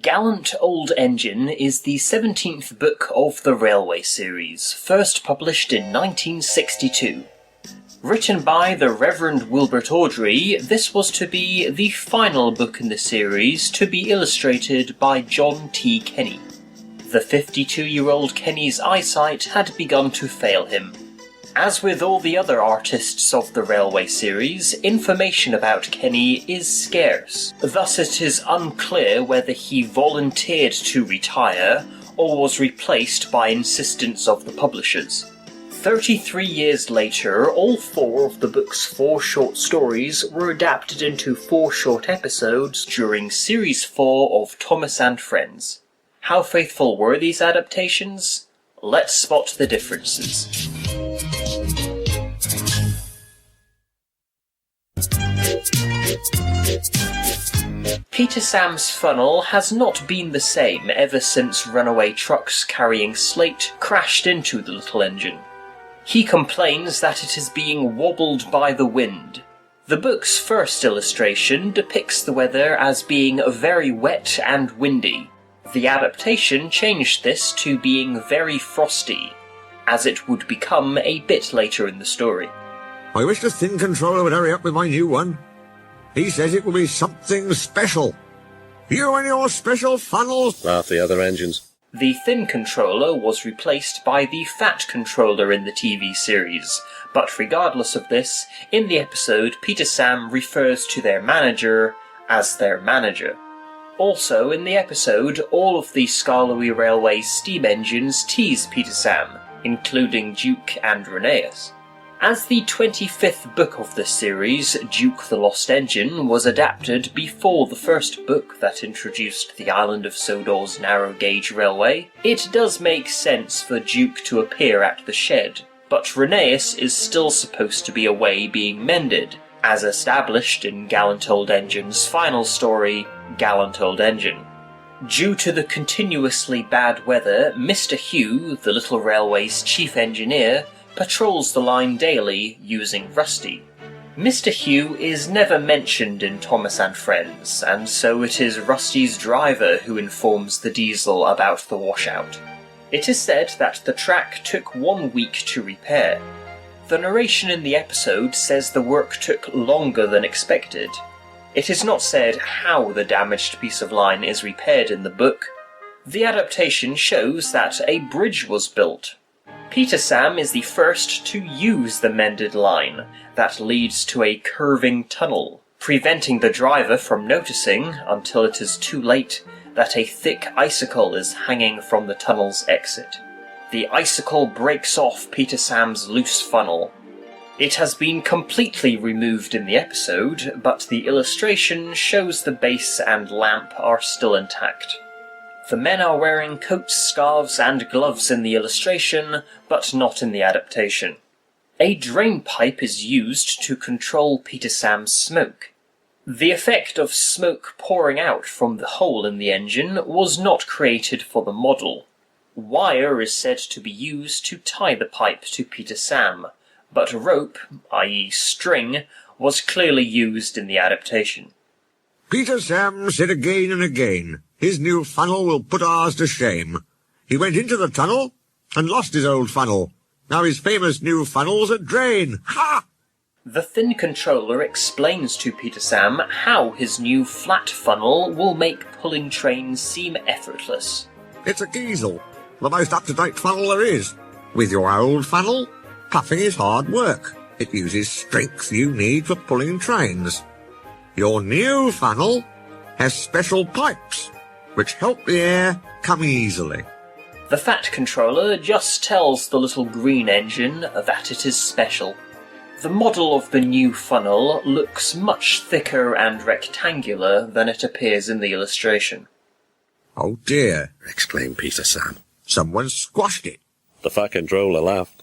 Gallant Old Engine is the 17th book of the Railway series, first published in 1962. Written by the Reverend Wilbert Awdry, this was to be the final book in the series to be illustrated by John T. Kenny. The 52-year-old Kenny's eyesight had begun to fail him. As with all the other artists of the Railway series, information about Kenny is scarce. Thus it is unclear whether he volunteered to retire or was replaced by insistence of the publishers. 33 years later, all 4 of the book's 4 short stories were adapted into 4 short episodes during Series 4 of Thomas and Friends. How faithful were these adaptations? Let's spot the differences. Peter Sam's funnel has not been the same ever since runaway trucks carrying slate crashed into the little engine. He complains that it is being wobbled by the wind. The book's first illustration depicts the weather as being very wet and windy. The adaptation changed this to being very frosty, as it would become a bit later in the story. I wish the thin controller would hurry up with my new one. He says it will be something special. You and your special funnels. Laugh the other engines. The thin controller was replaced by the fat controller in the TV series, but regardless of this, in the episode Peter Sam refers to their manager as their manager. Also in the episode, all of the Skarloey Railway steam engines tease Peter Sam, including Duke and Rheneas. As the 25th book of the series, Duke the Lost Engine was adapted before the first book that introduced the island of Sodor's narrow gauge railway, it does make sense for Duke to appear at the shed, but Rheneas is still supposed to be away being mended, as established in Gallant Old Engine's final story, Gallant Old Engine. Due to the continuously bad weather, Mr. Hugh, the little railway's chief engineer, patrols the line daily using Rusty. Mr. Hugh is never mentioned in Thomas and Friends, and so it is Rusty's driver who informs the Diesel about the washout. It is said that the track took 1 week to repair. The narration in the episode says the work took longer than expected. It is not said how the damaged piece of line is repaired in the book. The adaptation shows that a bridge was built. Peter Sam is the first to use the mended line that leads to a curving tunnel, preventing the driver from noticing, until it is too late, that a thick icicle is hanging from the tunnel's exit. The icicle breaks off Peter Sam's loose funnel. It has been completely removed in the episode, but the illustration shows the base and lamp are still intact. The men are wearing coats, scarves and gloves in the illustration, but not in the adaptation. A drain pipe is used to control Peter Sam's smoke. The effect of smoke pouring out from the hole in the engine was not created for the model. Wire is said to be used to tie the pipe to Peter Sam, but rope, i.e. string, was clearly used in the adaptation. Peter Sam said again and again, his new funnel will put ours to shame. He went into the tunnel and lost his old funnel. Now his famous new funnel's a drain. Ha! The thin controller explains to Peter Sam how his new flat funnel will make pulling trains seem effortless. It's a diesel, the most up-to-date funnel there is. With your old funnel, puffing is hard work. It uses strength you need for pulling trains. Your new funnel has special pipes, which help the air come easily. The fat controller just tells the little green engine that it is special. The model of the new funnel looks much thicker and rectangular than it appears in the illustration. Oh dear, Exclaimed Peter Sam. someone squashed it. The fat controller laughed.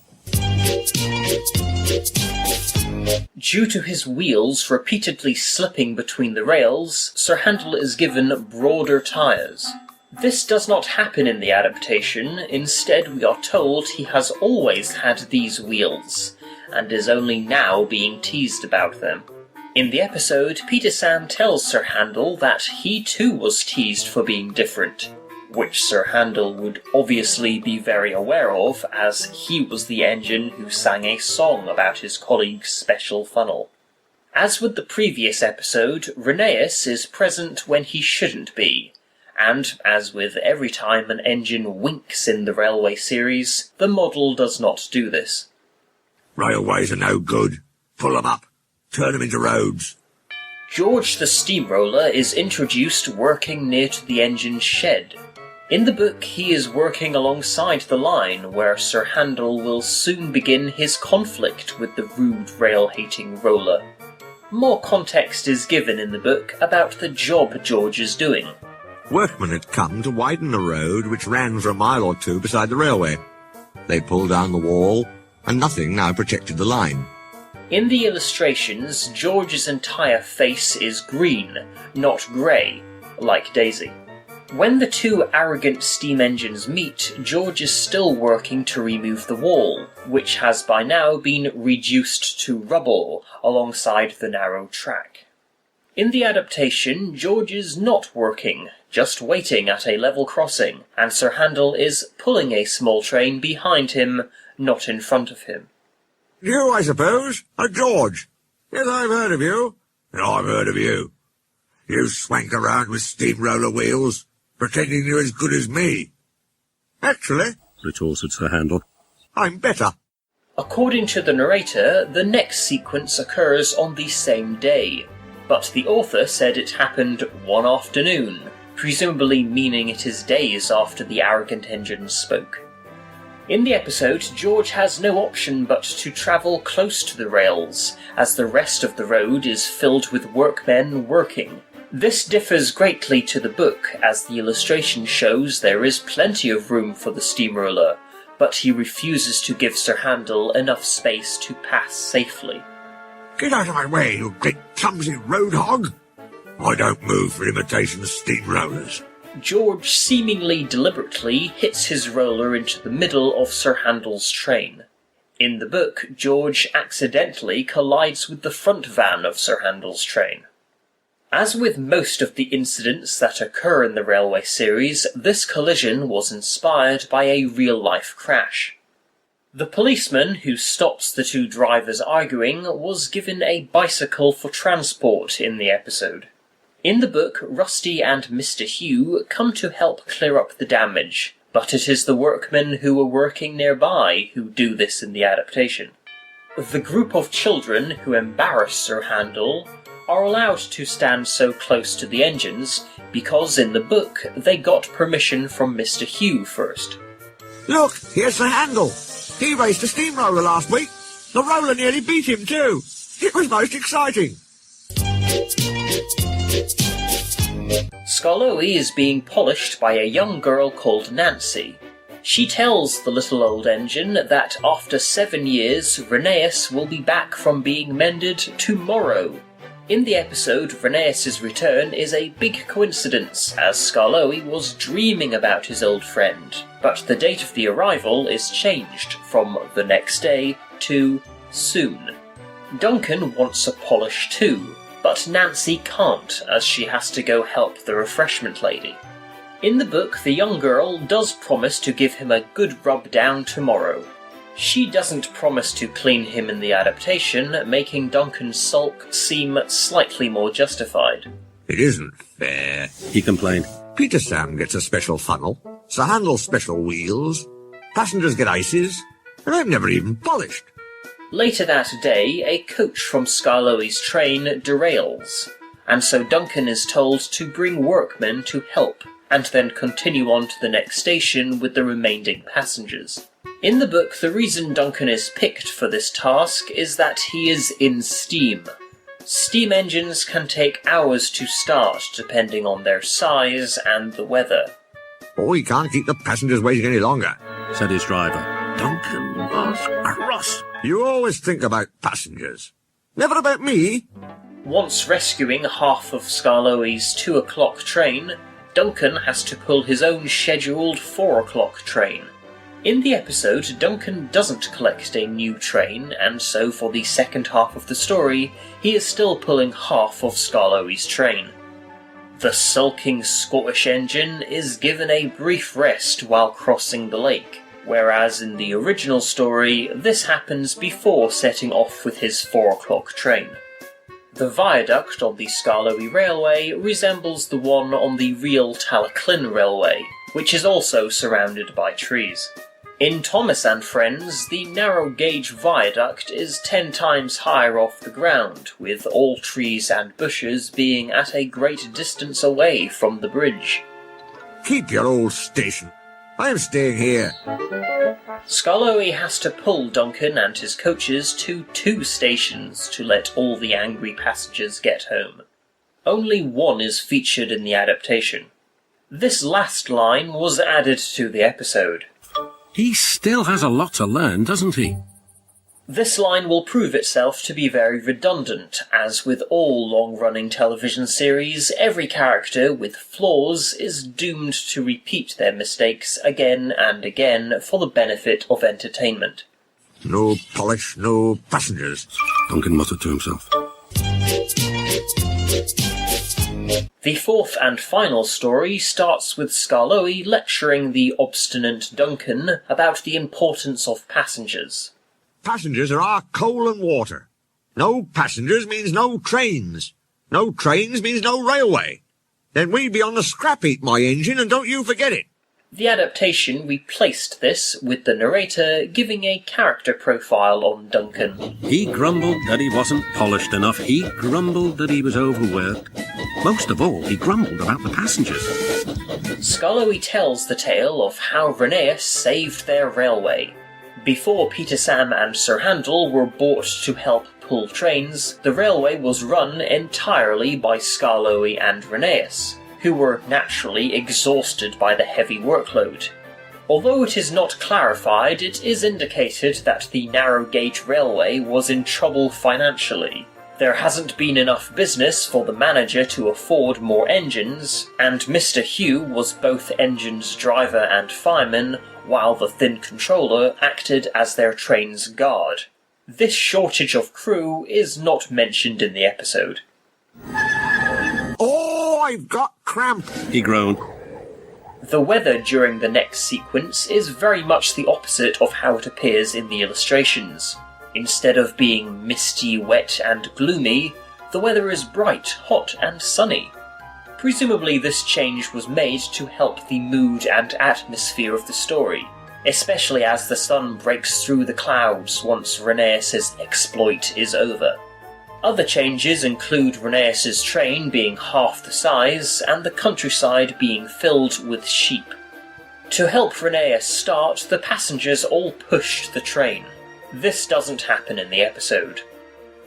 Due to his wheels repeatedly slipping between the rails, Sir Handel is given broader tyres. This does not happen in the adaptation. Instead, we are told he has always had these wheels, and is only now being teased about them. In the episode, Peter Sam tells Sir Handel that he too was teased for being different, which Sir Handel would obviously be very aware of, as he was the engine who sang a song about his colleague's special funnel. As with the previous episode, Rheneas is present when he shouldn't be, and, as with every time an engine winks in the railway series, the model does not do this. Railways are no good. Pull 'em up. Turn 'em into roads. George the Steamroller is introduced working near to the engine's shed. In the book, he is working alongside the line, where Sir Handel will soon begin his conflict with the rude rail-hating roller. More context is given in the book about the job George is doing. Workmen had come to widen the road which ran for a mile or two beside the railway. They pulled down the wall, and nothing now protected the line. In the illustrations, George's entire face is green, not grey, like Daisy. When the two arrogant steam engines meet, George is still working to remove the wall, which has by now been reduced to rubble alongside the narrow track. In the adaptation, George is not working, just waiting at a level crossing, and Sir Handel is pulling a small train behind him, not in front of him. You, I suppose, are George. Yes, I've heard of you. And I've heard of you. You swank around with steamroller wheels, pretending you're as good as me. Actually, retorted Sir Handel, I'm better. According to the narrator, the next sequence occurs on the same day, but the author said it happened one afternoon, presumably meaning it is days after the arrogant engine spoke. In the episode, George has no option but to travel close to the rails, as the rest of the road is filled with workmen working. This differs greatly to the book, as the illustration shows there is plenty of room for the steamroller, but he refuses to give Sir Handel enough space to pass safely. Get out of my way, you great clumsy road hog. I don't move for imitation steamrollers. George seemingly deliberately hits his roller into the middle of Sir Handel's train. In the book, George accidentally collides with the front van of Sir Handel's train. As with most of the incidents that occur in the railway series, this collision was inspired by a real-life crash. The policeman who stops the two drivers arguing was given a bicycle for transport in the episode. In the book, Rusty and Mr. Hugh come to help clear up the damage, but it is the workmen who are working nearby who do this in the adaptation. The group of children who embarrass Sir Handel are allowed to stand so close to the engines because in the book they got permission from Mr. Hugh first. Look, here's the Handel. He raced a steamroller last week. The roller nearly beat him too. It was most exciting. Skarloey is being polished by a young girl called Nancy. She tells the little old engine that after 7 years, Rheneas will be back from being mended tomorrow. In the episode, Rheneas's return is a big coincidence, as Skarloey was dreaming about his old friend, but the date of the arrival is changed from the next day to soon. Duncan wants a polish too, but Nancy can't, as she has to go help the refreshment lady. In the book, the young girl does promise to give him a good rub down tomorrow. She doesn't promise to clean him in the adaptation, making Duncan's sulk seem slightly more justified. It isn't fair, he complained. Peter Sam gets a special funnel, Sir Handel's special wheels, passengers get ices, and I'm never even polished. Later that day, a coach from Skarloey's train derails, and so Duncan is told to bring workmen to help, and then continue on to the next station with the remaining passengers. In the book, the reason Duncan is picked for this task is that he is in steam. Steam engines can take hours to start depending on their size and the weather. Oh, he can't keep the passengers waiting any longer, said his driver. Duncan was cross. You always think about passengers. Never about me. Once rescuing half of Skarloey's 2 o'clock train, Duncan has to pull his own scheduled 4 o'clock train. In the episode, Duncan doesn't collect a new train, and so for the second half of the story, he is still pulling half of Skarloey's train. The sulking Scottish engine is given a brief rest while crossing the lake, whereas in the original story, this happens before setting off with his 4 o'clock train. The viaduct on the Skarloey Railway resembles the one on the real Talaclin Railway, which is also surrounded by trees. In Thomas and Friends, the narrow gauge viaduct is 10 times higher off the ground, with all trees and bushes being at a great distance away from the bridge. Keep your old station. I'm staying here. Skarloey has to pull Duncan and his coaches to 2 stations to let all the angry passengers get home. Only one is featured in the adaptation. This last line was added to the episode. He still has a lot to learn, doesn't he? This line will prove itself to be very redundant, as with all long-running television series, every character with flaws is doomed to repeat their mistakes again and again for the benefit of entertainment. No polish, no passengers. Duncan muttered to himself. The 4th and final story starts with Skarloey lecturing the obstinate Duncan about the importance of passengers. Passengers are our coal and water. No passengers means no trains. No trains means no railway. Then we'd be on the scrap heap, my engine, and don't you forget it. The adaptation replaced this with the narrator giving a character profile on Duncan. He grumbled that he wasn't polished enough. He grumbled that he was overworked. Most of all, he grumbled about the passengers. Skarloey tells the tale of how Rheneas saved their railway. Before Peter Sam and Sir Handel were bought to help pull trains, the railway was run entirely by Skarloey and Rheneas, who were naturally exhausted by the heavy workload. Although it is not clarified, it is indicated that the narrow gauge railway was in trouble financially. There hasn't been enough business for the manager to afford more engines, and Mr. Hugh was both engines driver and fireman, while the Thin Controller acted as their train's guard. This shortage of crew is not mentioned in the episode. Oh, I've got cramp. He groaned. The weather during the next sequence is very much the opposite of how it appears in the illustrations. Instead of being misty, wet and gloomy, the weather is bright, hot and sunny. Presumably this change was made to help the mood and atmosphere of the story, especially as the sun breaks through the clouds once Rheneas' exploit is over. Other changes include Rheneas' train being half the size and the countryside being filled with sheep. To help Rheneas start, the passengers all pushed the train. This doesn't happen in the episode.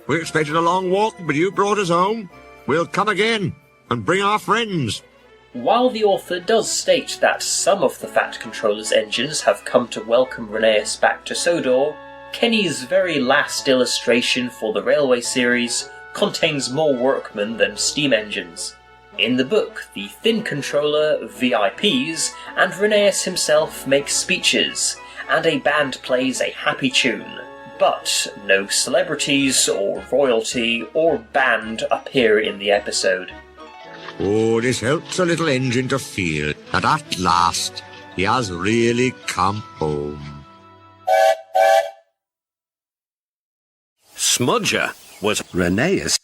We expected a long walk, but you brought us home. We'll come again and bring our friends. While the author does state that some of the Fat Controller's engines have come to welcome Rheneas back to Sodor, Kenny's very last illustration for the Railway series contains more workmen than steam engines. In the book, the Thin Controller, VIPs, and Rheneas himself make speeches, and a band plays a happy tune, but no celebrities or royalty or band appear in the episode. Oh, this helps a little engine to feel that at last he has really come home. Smudger was Rheneas.